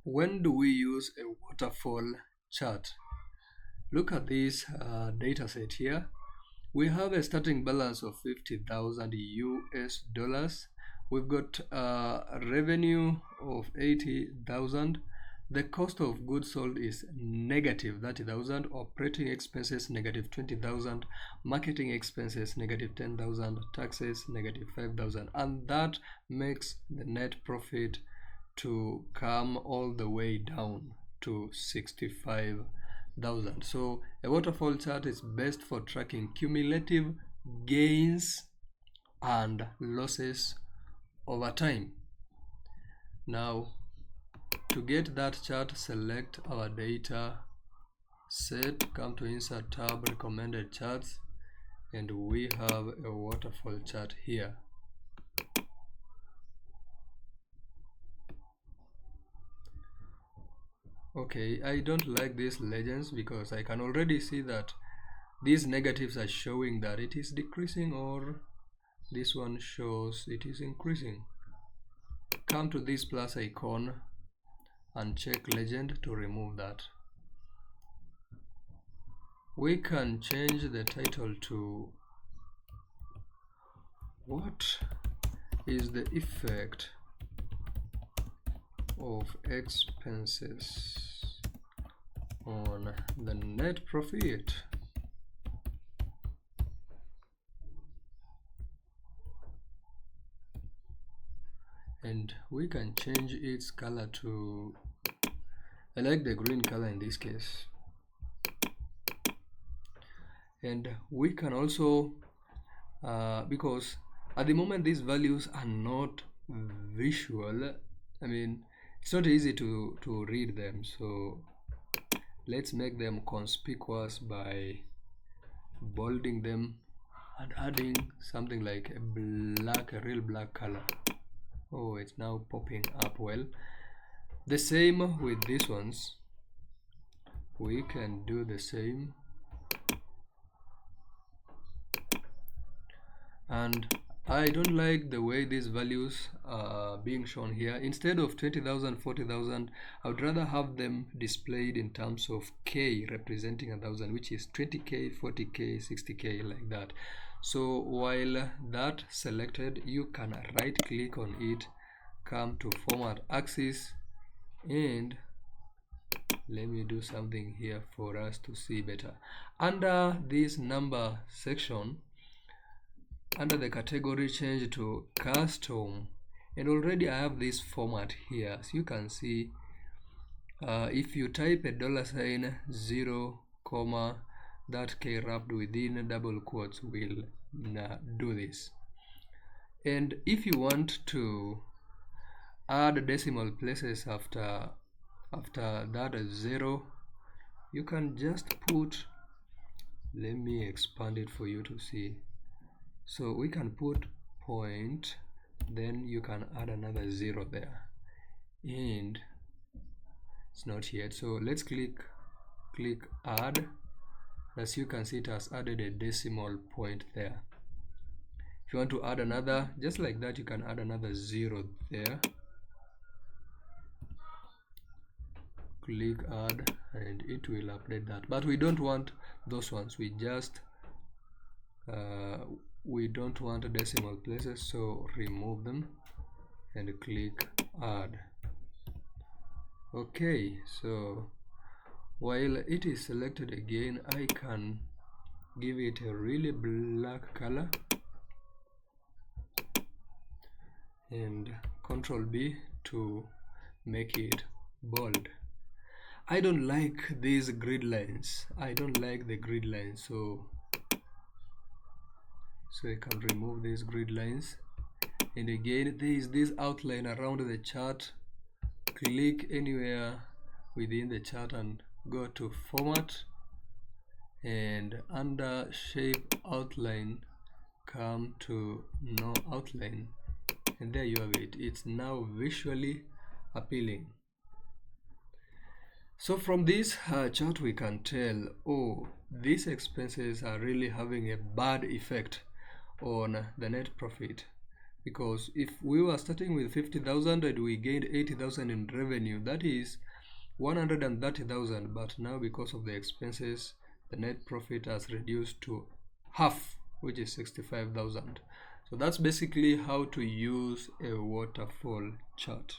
When do we use a waterfall chart? Look at this data set here. We have a starting balance of 50,000 US dollars. We've got revenue of 80,000. The cost of goods sold is negative 30,000. Operating expenses negative 20,000. Marketing expenses negative 10,000. Taxes negative 5,000. And that makes the net profit to come all the way down to 65,000. So a waterfall chart is best for tracking cumulative gains and losses over time. Now, to get that chart, select our data set, come to Insert tab, Recommended Charts, and we have a waterfall chart here. Okay, I don't like these legends because I can already see that these negatives are showing that it is decreasing, or this one shows it is increasing. Come to this plus icon and check legend to remove that. We can change the title to what is the effect of expenses on the net profit. And we can change its color to, I like the green color in this case. And we can also, because at the moment these values are not visual, I mean, it's not easy to read them, so let's make them conspicuous by bolding them and adding something like a real black color. Oh, it's now popping up well. The same with these ones. We can do the same. And I don't like the way these values are being shown here. Instead of 20,000, 40,000, I would rather have them displayed in terms of K representing 1,000, which is 20K, 40K, 60K, like that. So while that selected, you can right click on it, come to Format Axis, and let me do something here for us to see better. Under this number section, under the category, change to custom, and already I have this format here. So you can see if you type a $0, that K wrapped within double quotes will do this. And if you want to add decimal places after that 0, you can just put, let me expand it for you to see. So we can put point, then you can add another 0 there, and it's not yet. So let's click add. As you can see, it has added a decimal point there. If you want to add another, just like that, you can add another 0 there. Click add and it will update that, but we don't want those ones. We just we don't want decimal places, so remove them and click add. Okay, so while it is selected again, I can give it a really black color and Ctrl B to make it bold. I don't like these grid lines. I don't like the grid lines, so I can remove these grid lines. And again, there is this outline around the chart. Click anywhere within the chart and go to Format, and under Shape Outline, come to No Outline, and there you have it. It's now visually appealing. So from this chart we can tell, oh, these expenses are really having a bad effect on the net profit. because if we were starting with 50,000 and we gained 80,000 in revenue, that is 130,000, but now because of the expenses, the net profit has reduced to half, which is 65,000. So that's basically how to use a waterfall chart.